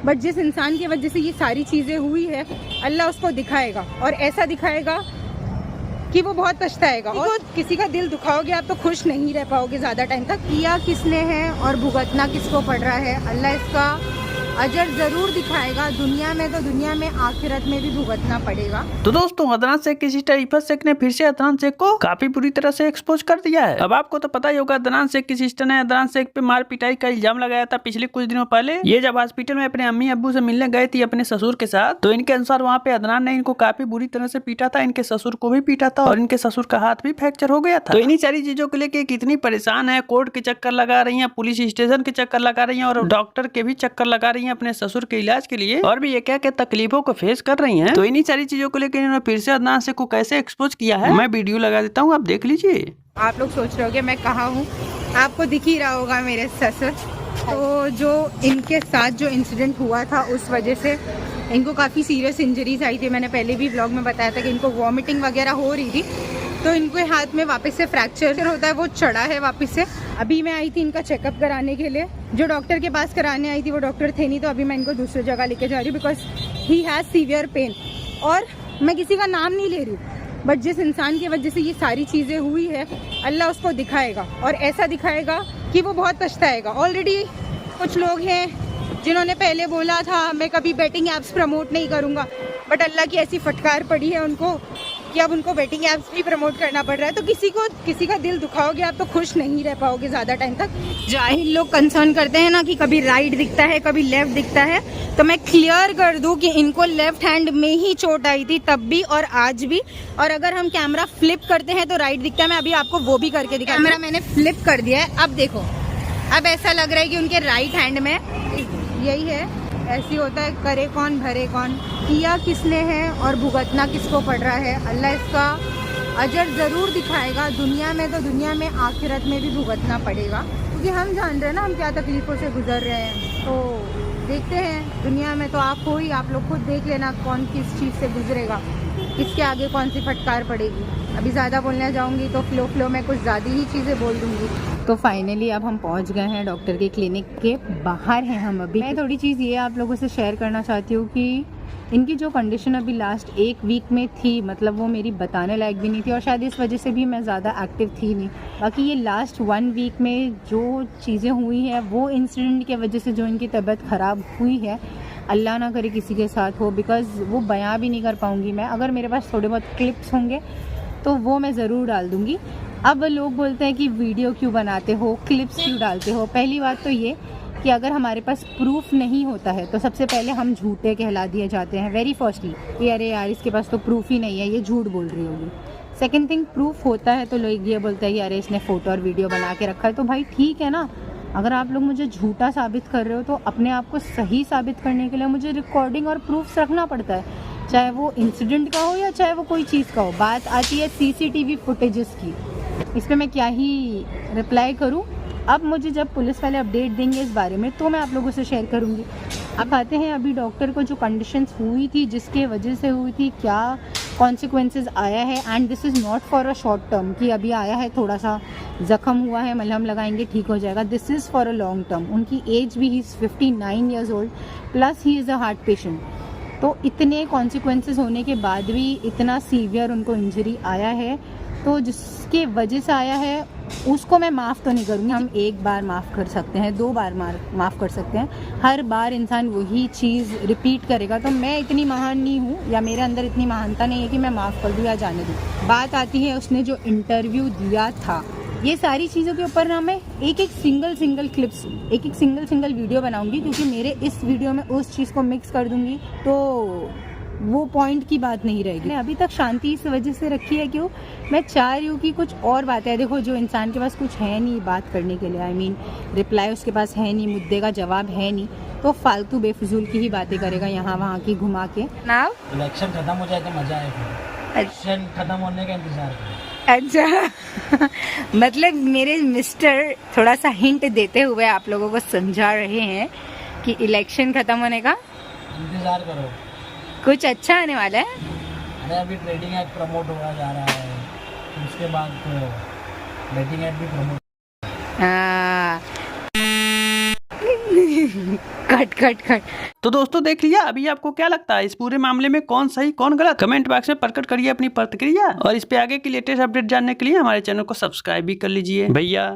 But जिस इंसान की वजह से ये सारी चीज़ें हुई है, अल्लाह उसको दिखाएगा और ऐसा दिखाएगा कि वो बहुत पछताएगा। और किसी का दिल दुखाओगे आप तो खुश नहीं रह पाओगे ज़्यादा टाइम तक। किया किसने है और भुगतना किसको पड़ रहा है, अल्लाह इसका अजर जरूर दिखाएगा। दुनिया में तो दुनिया में, आखिरत में भी भुगतना पड़ेगा। तो दोस्तों, अदनान शेख की सिस्टर इफत शेख ने फिर से अदनान शेख को काफी बुरी तरह से एक्सपोज कर दिया है। अब आपको तो पता ही होगा, अदनान शेख की सिस्टर ने अदनान शेख पे मार पिटाई का इल्जाम लगाया था पिछले कुछ दिनों पहले। ये जब हॉस्पिटल में अपने अम्मी अब्बू से मिलने गए थे अपने ससुर के साथ, तो इनके अनुसार वहाँ पे अदनान ने इनको काफी बुरी तरह से पीटा था, इनके ससुर को भी पीटा था और इनके ससुर का हाथ भी फ्रैक्चर हो गया था। तो इन्हीं सारी चीजों को लेकर कितनी परेशान है, कोर्ट के चक्कर लगा रही है, पुलिस स्टेशन के चक्कर लगा रही है और डॉक्टर के भी चक्कर लगा रही है अपने ससुर के इलाज के लिए, और भी ये क्या क्या तकलीफों को फेस कर रही हैं। तो इन्हीं सारी चीजों को लेकर इन्होंने फिर से अदनान शेख को कैसे एक्सपोज किया है, मैं वीडियो लगा देता हूँ, आप देख लीजिए। आप लोग सोच रहे होगे मैं कहाँ हूँ, आपको दिख ही रहा होगा मेरे ससुर। तो जो इनके साथ जो इंसिडेंट हुआ था उस वजह से इनको काफ़ी सीरियस इंजरीज आई थी। मैंने पहले भी व्लॉग में बताया था कि इनको वॉमिटिंग वगैरह हो रही थी, तो इनके हाथ में वापस से फ्रैक्चर होता है, वो चढ़ा है वापस से। अभी मैं आई थी इनका चेकअप कराने के लिए, जो डॉक्टर के पास कराने आई थी वो डॉक्टर थे नहीं, तो अभी मैं इनको दूसरी जगह लेके जा रही हूँ because he has severe pain. और मैं किसी का नाम नहीं ले रही हूँ, बट जिस इंसान की वजह से ये सारी चीज़ें हुई है, अल्लाह उसको दिखाएगा और ऐसा दिखाएगा कि वो बहुत पछताएगा। ऑलरेडी कुछ लोग हैं जिन्होंने पहले बोला था मैं कभी बेटिंग ऐप्स प्रमोट नहीं करूँगा, बट अल्लाह की ऐसी फटकार पड़ी है उनको कि अब उनको बेटिंग ऐप्स भी प्रमोट करना पड़ रहा है। तो किसी का दिल दुखाओगे आप तो खुश नहीं रह पाओगे ज़्यादा टाइम तक। जाहिल लोग कंसर्न करते हैं ना कि कभी राइट दिखता है कभी लेफ्ट दिखता है, तो मैं क्लियर कर दूं कि इनको लेफ्ट हैंड में ही चोट आई थी तब भी और आज भी। और अगर हम कैमरा फ्लिप करते हैं तो राइट दिखता है। मैं अभी आपको वो भी करके दिखा, कैमरा मैंने फ्लिप कर दिया है, अब देखो, अब ऐसा लग रहा है कि उनके राइट हैंड में यही है। ऐसी होता है, करे कौन भरे कौन। किया किसने है और भुगतना किसको पड़ रहा है, अल्लाह इसका अजर ज़रूर दिखाएगा। दुनिया में तो दुनिया में, आखिरत में भी भुगतना पड़ेगा, क्योंकि हम जान रहे हैं ना हम क्या तकलीफ़ों से गुजर रहे हैं। तो देखते हैं, दुनिया में तो आप हो ही, आप लोग खुद देख लेना कौन किस चीज़ से गुजरेगा, किसके आगे कौन सी फटकार पड़ेगी। अभी ज़्यादा बोलने जाऊँगी तो फ्लो में कुछ ज़्यादा ही चीज़ें बोल दूँगी। तो फाइनली अब हम पहुंच गए हैं डॉक्टर के क्लिनिक के बाहर हैं हम अभी। मैं थोड़ी चीज़ ये आप लोगों से शेयर करना चाहती हूँ कि इनकी जो कंडीशन अभी लास्ट एक वीक में थी, मतलब वो मेरी बताने लायक भी नहीं थी और शायद इस वजह से भी मैं ज़्यादा एक्टिव थी नहीं। बाकी ये लास्ट 1 वीक में जो चीज़ें हुई हैं वो इंसिडेंट की वजह से जो इनकी तबीयत ख़राब हुई है, अल्लाह ना करे किसी के साथ हो, बिकॉज़ वो बयां भी नहीं कर पाऊँगी मैं। अगर मेरे पास थोड़े बहुत क्लिप्स होंगे तो वो मैं ज़रूर डाल दूँगी। अब लोग बोलते हैं कि वीडियो क्यों बनाते हो, क्लिप्स क्यों डालते हो। पहली बात तो ये कि अगर हमारे पास प्रूफ नहीं होता है तो सबसे पहले हम झूठे कहला दिए जाते हैं। वेरी फर्स्टली कि अरे यार इसके पास तो प्रूफ ही नहीं है, ये झूठ बोल रही होगी। सेकंड थिंग, प्रूफ होता है तो लोग ये बोलते हैं कि अरे इसने फ़ोटो और वीडियो बना के रखा है। तो भाई ठीक है ना, अगर आप लोग मुझे झूठा साबित कर रहे हो तो अपने आप को सही साबित करने के लिए मुझे रिकॉर्डिंग और प्रूफ रखना पड़ता है, चाहे वो इंसिडेंट का हो या चाहे वो कोई चीज़ का हो। बात आती है सीसीटीवी फुटेजेस की, इस पर मैं क्या ही रिप्लाई करूं। अब मुझे जब पुलिस वाले अपडेट देंगे इस बारे में तो मैं आप लोगों से शेयर करूंगी। अब आते हैं अभी डॉक्टर को जो कंडीशंस हुई थी, जिसके वजह से हुई थी, क्या कॉन्सिक्वेंसेस आया है। And this is not for a short term कि अभी आया है थोड़ा सा ज़ख्म हुआ है, मलहम लगाएंगे ठीक हो जाएगा। This is for a long term. उनकी एज भी, he is 59 years old, plus he is a heart patient. तो इतने कॉन्सिक्वेंसेस होने के बाद भी इतना सीवियर उनको इंजरी आया है, तो जिसके वजह से आया है उसको मैं माफ़ तो नहीं करूँगी। हम एक बार माफ़ कर सकते हैं, 2 बार माफ़ कर सकते हैं, हर बार इंसान वही चीज़ रिपीट करेगा तो मैं इतनी महान नहीं हूँ या मेरे अंदर इतनी महानता नहीं है कि मैं माफ़ कर दूँ या जाने दूँ। बात आती है उसने जो इंटरव्यू दिया था, ये सारी चीज़ों के ऊपर ना मैं एक सिंगल क्लिप्स, एक सिंगल वीडियो बनाऊँगी, क्योंकि मेरे इस वीडियो में उस चीज़ को मिक्स कर दूँगी तो वो पॉइंट की बात नहीं रहेगी। अभी तक शांति इस वजह से रखी है क्यों, मैं चाह रही हूँ कि कुछ और बातें, देखो जो इंसान के पास कुछ है नहीं बात करने के लिए, आई मीन रिप्लाई उसके पास है नहीं, मुद्दे का जवाब है नहीं, तो फालतू बेफजूल की ही बातें करेगा यहाँ वहाँ की घुमा के। नाउ इलेक्शन खत्म हो जाए तो मजा आएगा, इलेक्शन खत्म होने का इंतजार करें। अच्छा मतलब मेरे मिस्टर थोड़ा सा हिंट देते हुए आप लोगों को समझा रहे हैं कि इलेक्शन खत्म होने का इंतजार करो, कुछ अच्छा आने वाला है। अरे अभी ट्रेडिंग ऐप प्रमोट होगा जा रहा है, उसके बाद बेटिंग ऐप भी प्रमोट। Cut cut cut. तो दोस्तों देख लिया, अभी आपको क्या लगता है इस पूरे मामले में कौन सही कौन गलत? कमेंट बॉक्स में प्रकट करिए अपनी प्रतिक्रिया और इस पे आगे की लेटेस्ट अपडेट जानने के लिए हमारे चैनल को सब्सक्राइब भी कर लीजिए भैया।